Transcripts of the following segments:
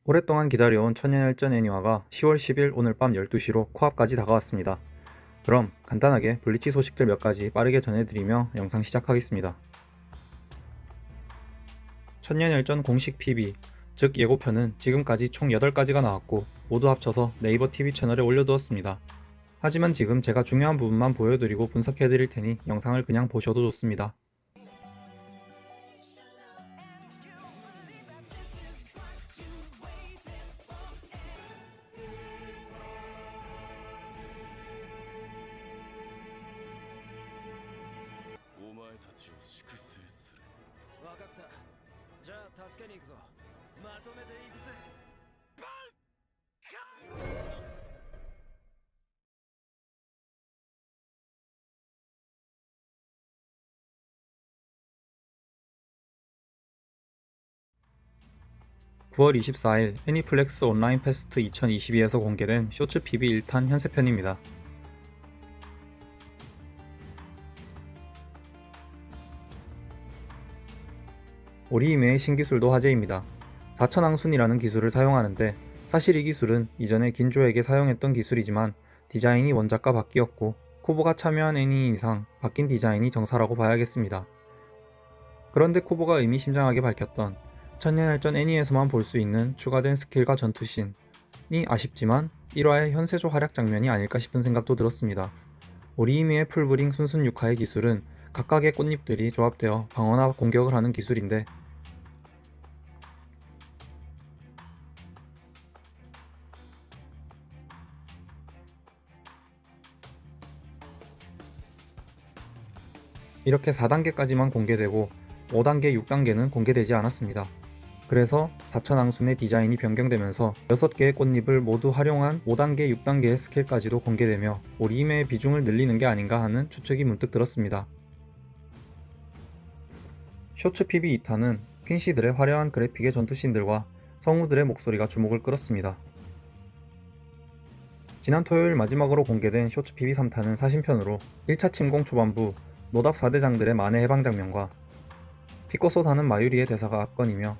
오랫동안 기다려온 천년열전 애니화가 10월 10일 오늘 밤 12시로 코앞까지 다가왔습니다. 그럼 간단하게 블리치 소식들 몇 가지 빠르게 전해드리며 영상 시작하겠습니다. 천년열전 공식 PB, 즉 예고편은 지금까지 총 8가지가 나왔고 모두 합쳐서 네이버 TV 채널에 올려두었습니다. 하지만 지금 제가 중요한 부분만 보여드리고 분석해드릴 테니 영상을 그냥 보셔도 좋습니다. (9월 24일) 애니플렉스 온라인 페스트 2022에서 공개된 쇼츠 PB 1탄 현세편입니다. 오리히메의 신기술도 화제입니다. 4천왕순이라는 기술을 사용하는데 사실 이 기술은 이전에 긴조에게 사용했던 기술이지만 디자인이 원작과 바뀌었고 쿠보가 참여한 애니인 이상 바뀐 디자인이 정사라고 봐야겠습니다. 그런데 쿠보가 의미심장하게 밝혔던 천년열전 애니에서만 볼 수 있는 추가된 스킬과 전투씬이 아쉽지만 1화의 현세조 활약 장면이 아닐까 싶은 생각도 들었습니다. 오리히메의 풀브링 순순 6화의 기술은 각각의 꽃잎들이 조합되어 방어나 공격을 하는 기술인데 이렇게 4단계까지만 공개되고 5단계, 6단계는 공개되지 않았습니다. 그래서 4천왕순의 디자인이 변경되면서 6개의 꽃잎을 모두 활용한 5단계, 6단계의 스킬까지도 공개되며 오리히메의 비중을 늘리는 게 아닌가 하는 추측이 문득 들었습니다. 쇼츠 PB 2탄은 퀸시들의 화려한 그래픽의 전투씬들과 성우들의 목소리가 주목을 끌었습니다. 지난 토요일 마지막으로 공개된 쇼츠 PB 3탄은 사신편으로 1차 침공 초반부 노답 4대장들의 만회 해방 장면과 피꼬소다는 마유리의 대사가 압권이며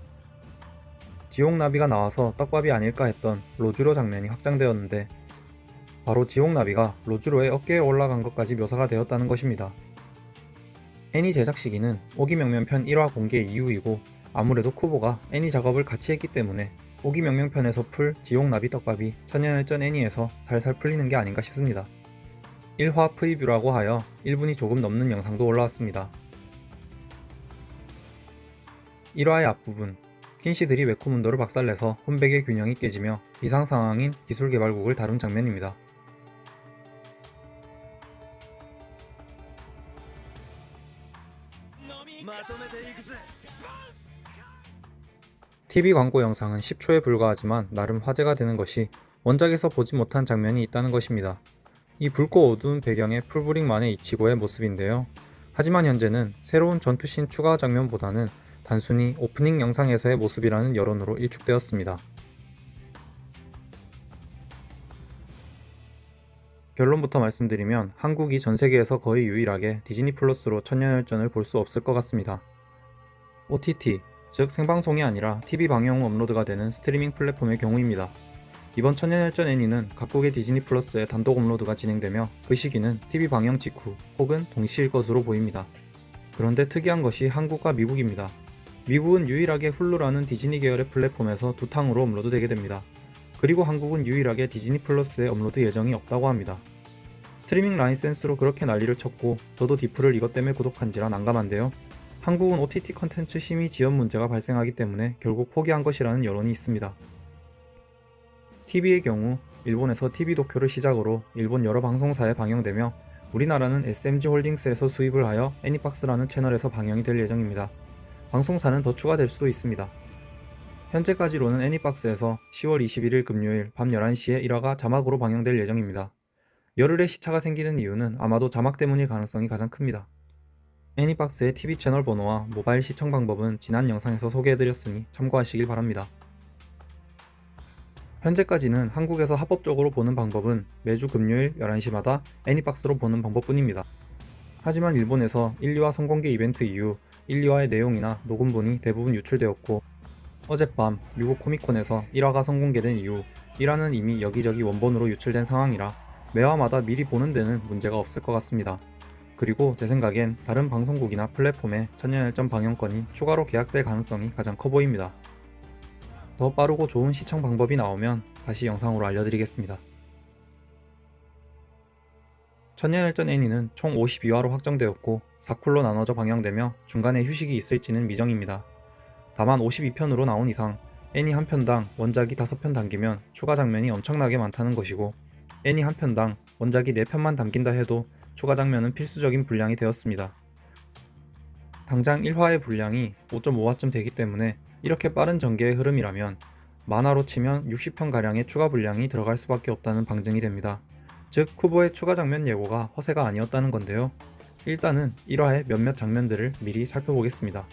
지옥나비가 나와서 떡밥이 아닐까 했던 로주로 장면이 확장되었는데 바로 지옥나비가 로주로의 어깨에 올라간 것까지 묘사가 되었다는 것입니다. 애니 제작 시기는 오기명면편 1화 공개 이후이고 아무래도 쿠보가 애니 작업을 같이 했기 때문에 오기명면편에서 풀 지옥나비 떡밥이 천년열전 애니에서 살살 풀리는 게 아닌가 싶습니다. 1화 프리뷰라고 하여 1분이 조금 넘는 영상도 올라왔습니다. 1화의 앞부분, 퀸시들이 웨코문도를 박살내서 혼백의 균형이 깨지며 비상상황인 기술개발국을 다룬 장면입니다. TV 광고 영상은 10초에 불과하지만 나름 화제가 되는 것이 원작에서 보지 못한 장면이 있다는 것입니다. 이 붉고 어두운 배경의 풀브링만의 이치고의 모습인데요. 하지만 현재는 새로운 전투씬 추가 장면보다는 단순히 오프닝 영상에서의 모습이라는 여론으로 일축되었습니다. 결론부터 말씀드리면 한국이 전세계에서 거의 유일하게 디즈니 플러스로 천년열전을 볼 수 없을 것 같습니다. OTT, 즉 생방송이 아니라 TV 방영 후 업로드가 되는 스트리밍 플랫폼의 경우입니다. 이번 천년열전 애니는 각국의 디즈니 플러스에 단독 업로드가 진행되며 그 시기는 TV 방영 직후 혹은 동시일 것으로 보입니다. 그런데 특이한 것이 한국과 미국입니다. 미국은 유일하게 훌루라는 디즈니 계열의 플랫폼에서 두 탕으로 업로드되게 됩니다. 그리고 한국은 유일하게 디즈니 플러스에 업로드 예정이 없다고 합니다. 스트리밍 라이센스로 그렇게 난리를 쳤고 저도 디플을 이것 때문에 구독한지라 난감한데요. 한국은 OTT 컨텐츠 심의 지연 문제가 발생하기 때문에 결국 포기한 것이라는 여론이 있습니다. TV의 경우 일본에서 TV 도쿄를 시작으로 일본 여러 방송사에 방영되며 우리나라는 SMG 홀딩스에서 수입을 하여 애니박스라는 채널에서 방영이 될 예정입니다. 방송사는 더 추가될 수도 있습니다. 현재까지로는 애니박스에서 10월 21일 금요일 밤 11시에 1화가 자막으로 방영될 예정입니다. 열흘의 시차가 생기는 이유는 아마도 자막 때문일 가능성이 가장 큽니다. 애니박스의 TV 채널 번호와 모바일 시청 방법은 지난 영상에서 소개해드렸으니 참고하시길 바랍니다. 현재까지는 한국에서 합법적으로 보는 방법은 매주 금요일 11시마다 애니박스로 보는 방법뿐입니다. 하지만 일본에서 1, 2화 선공개 이벤트 이후 1, 2화의 내용이나 녹음본이 대부분 유출되었고 어젯밤 미국 코미콘에서 1화가 선공개된 이후 1화는 이미 여기저기 원본으로 유출된 상황이라 매화마다 미리 보는 데는 문제가 없을 것 같습니다. 그리고 제 생각엔 다른 방송국이나 플랫폼의 천년열전 방영권이 추가로 계약될 가능성이 가장 커 보입니다. 더 빠르고 좋은 시청 방법이 나오면 다시 영상으로 알려드리겠습니다. 천년열전 애니는 총 52화로 확정되었고 4쿨로 나눠져 방영되며 중간에 휴식이 있을지는 미정입니다. 다만 52편으로 나온 이상 애니 한 편당 원작이 5편 담기면 추가 장면이 엄청나게 많다는 것이고, 애니 한 편당 원작이 4편만 담긴다 해도 추가 장면은 필수적인 분량이 되었습니다. 당장 1화의 분량이 5.5화쯤 되기 때문에 이렇게 빠른 전개의 흐름이라면 만화로 치면 60편가량의 추가 분량이 들어갈 수밖에 없다는 방증이 됩니다. 즉 후보의 추가 장면 예고가 허세가 아니었다는 건데요. 일단은 1화의 몇몇 장면들을 미리 살펴보겠습니다.